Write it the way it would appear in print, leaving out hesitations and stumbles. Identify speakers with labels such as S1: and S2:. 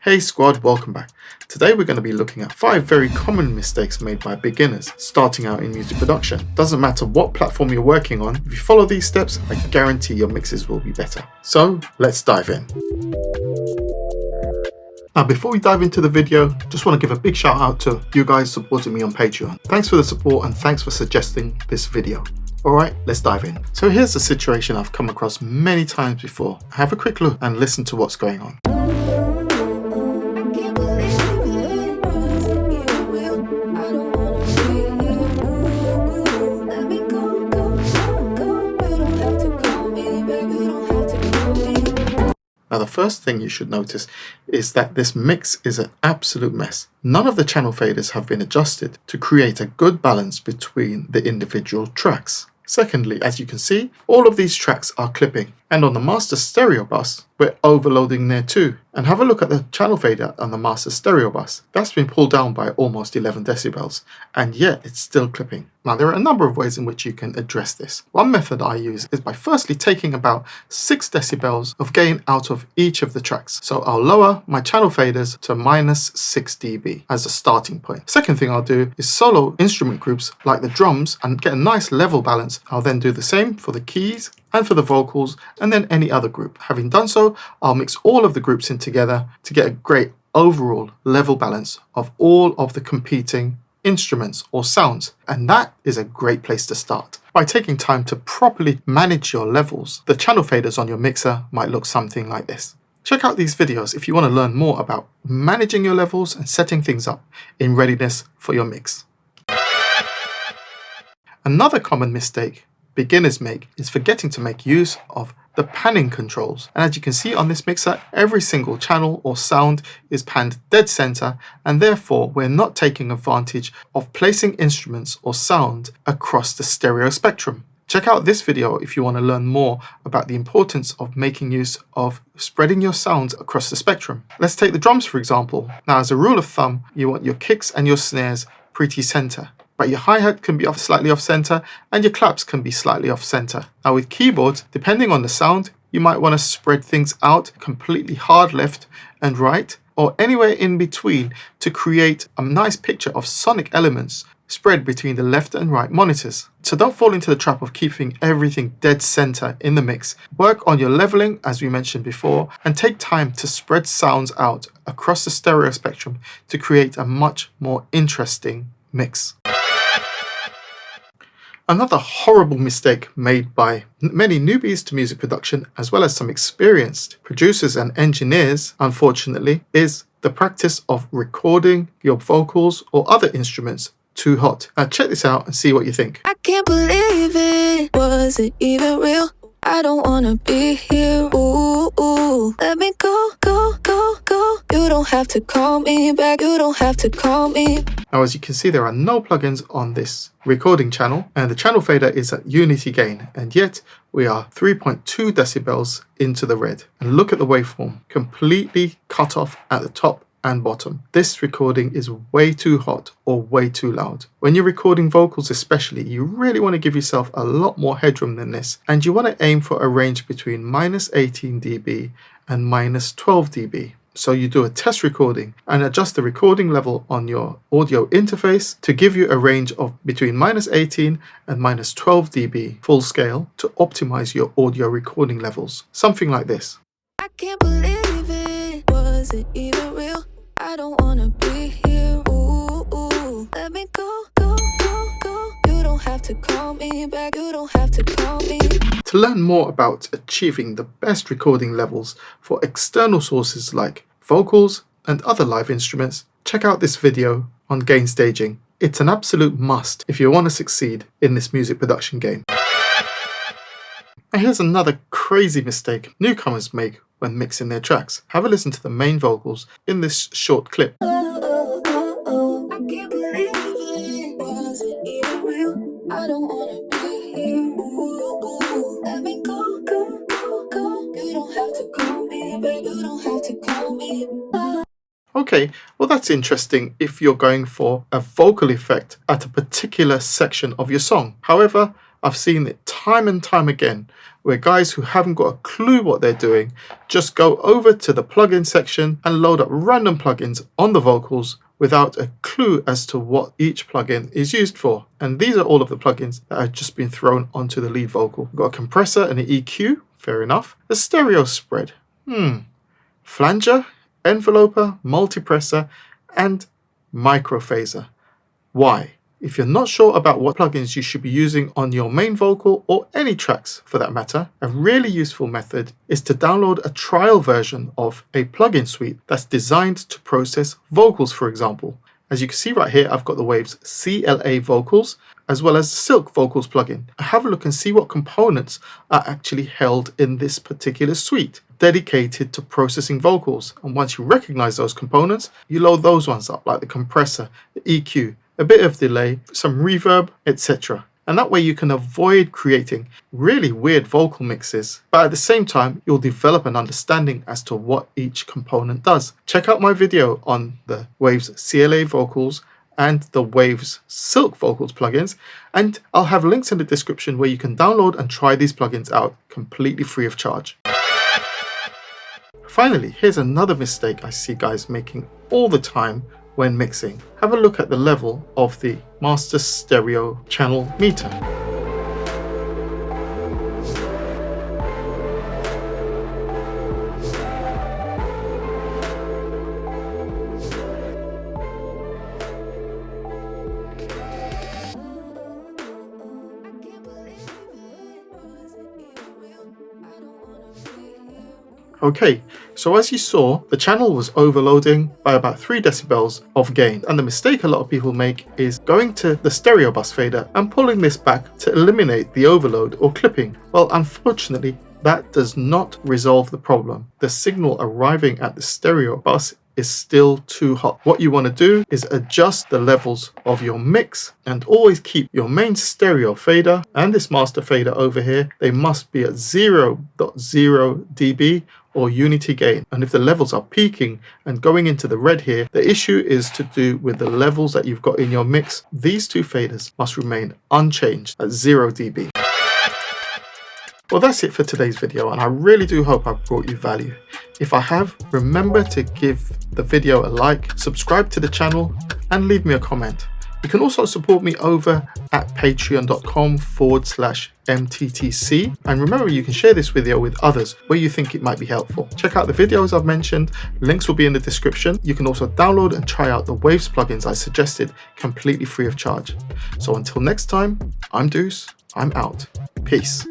S1: Hey squad, welcome back. Today we're going to be looking at 5 very common mistakes made by beginners starting out in music production. Doesn't matter what platform you're working on, if you follow these steps, I guarantee your mixes will be better. So let's dive in. Now before we dive into the video, just want to give a big shout out to you guys supporting me on Patreon. Thanks for the support and thanks for suggesting this video. Alright, let's dive in. So here's a situation I've come across many times before. Have a quick look and listen to what's going on. Now the first thing you should notice is that this mix is an absolute mess. None of the channel faders have been adjusted to create a good balance between the individual tracks. Secondly, as you can see, all of these tracks are clipping, and on the master stereo bus, we're overloading there too. And have a look at the channel fader on the master stereo bus. That's been pulled down by almost 11 decibels, and yet it's still clipping. Now there are a number of ways in which you can address this. One method I use is by firstly taking about 6 decibels of gain out of each of the tracks. So I'll lower my channel faders to minus 6 dB as a starting point. Second thing I'll do is solo instrument groups like the drums and get a nice level balance. I'll then do the same for the keys and for the vocals and then any other group. Having done so, I'll mix all of the groups in together to get a great overall level balance of all of the competing instruments or sounds, and that is a great place to start. By taking time to properly manage your levels, the channel faders on your mixer might look something like this. Check out these videos if you want to learn more about managing your levels and setting things up in readiness for your mix. Another common mistake beginners make is forgetting to make use of the panning controls. And as you can see on this mixer, every single channel or sound is panned dead center, and therefore we're not taking advantage of placing instruments or sound across the stereo spectrum. Check out this video if you want to learn more about the importance of making use of spreading your sounds across the spectrum. Let's take the drums for example. Now as a rule of thumb, you want your kicks and your snares pretty center, but your hi-hat can be slightly off center and your claps can be slightly off center. Now with keyboards, depending on the sound, you might want to spread things out completely hard left and right, or anywhere in between to create a nice picture of sonic elements spread between the left and right monitors. So don't fall into the trap of keeping everything dead center in the mix. Work on your leveling, as we mentioned before, and take time to spread sounds out across the stereo spectrum to create a much more interesting mix. Another horrible mistake made by many newbies to music production, as well as some experienced producers and engineers, unfortunately, is the practice of recording your vocals or other instruments too hot. Now check this out and see what you think.
S2: I can't believe it. Was it even real? I don't wanna be here. Ooh, ooh. Let me go, go, go, go. You don't have to call me back. You don't have to call me.
S1: Now as you can see, there are no plugins on this recording channel, and the channel fader is at unity gain, and yet we are 3.2 decibels into the red. And look at the waveform, completely cut off at the top and bottom. This recording is way too hot or way too loud. When you're recording vocals especially, you really want to give yourself a lot more headroom than this, and you want to aim for a range between minus 18 dB and minus 12 dB. So you do a test recording and adjust the recording level on your audio interface to give you a range of between minus 18 and minus 12 dB full scale to optimize your audio recording levels. Something like this.
S2: I can't believe it. Was it even real? I don't wanna be here. Ooh, ooh. Let me go, go, go, go. You don't have to call me back. You don't have to call me.
S1: To learn more about achieving the best recording levels for external sources like vocals and other live instruments, check out this video on gain staging. It's an absolute must if you want to succeed in this music production game. Now here's another crazy mistake newcomers make when mixing their tracks. Have a listen to the main vocals in this short clip.
S2: I can't believe it. Was it even real? I don't wanna be here. Ooh, ooh. Let me go, go, go, go. You don't have to call me back. You don't have to call me.
S1: Okay, well that's interesting if you're going for a vocal effect at a particular section of your song. However, I've seen it time and time again where guys who haven't got a clue what they're doing just go over to the plugin section and load up random plugins on the vocals without a clue as to what each plugin is used for. And these are all of the plugins that have just been thrown onto the lead vocal. We've got a compressor and an EQ, fair enough. A stereo spread, flanger, enveloper, multipressor, and microphaser. Why? If you're not sure about what plugins you should be using on your main vocal or any tracks for that matter, a really useful method is to download a trial version of a plugin suite that's designed to process vocals, for example. As you can see right here, I've got the Waves CLA vocals as well as the Silk vocals plugin. Have a look and see what components are actually held in this particular suite dedicated to processing vocals. And once you recognize those components, you load those ones up, like the compressor, the EQ, a bit of delay, some reverb, etc. And that way you can avoid creating really weird vocal mixes, but at the same time you'll develop an understanding as to what each component does. Check out my video on the Waves CLA vocals and the Waves Silk vocals plugins, and I'll have links in the description where you can download and try these plugins out completely free of charge. Finally, here's another mistake I see guys making all the time when mixing. Have a look at the level of the master stereo channel meter. Okay, so as you saw, the channel was overloading by about 3 decibels of gain, and the mistake a lot of people make is going to the stereo bus fader and pulling this back to eliminate the overload or clipping. Well, unfortunately, that does not resolve the problem. The signal arriving at the stereo bus is still too hot. What you want to do is adjust the levels of your mix and always keep your main stereo fader and this master fader over here. They must be at 0.0 dB or unity gain. And if the levels are peaking and going into the red here, the issue is to do with the levels that you've got in your mix. These two faders must remain unchanged at 0 dB. Well, that's it for today's video, and I really do hope I've brought you value. If I have, remember to give the video a like, subscribe to the channel, and leave me a comment. You can also support me over at patreon.com/MTTC. And remember, you can share this video with others where you think it might be helpful. Check out the videos I've mentioned. Links will be in the description. You can also download and try out the Waves plugins I suggested completely free of charge. So until next time, I'm Deuce. I'm out. Peace.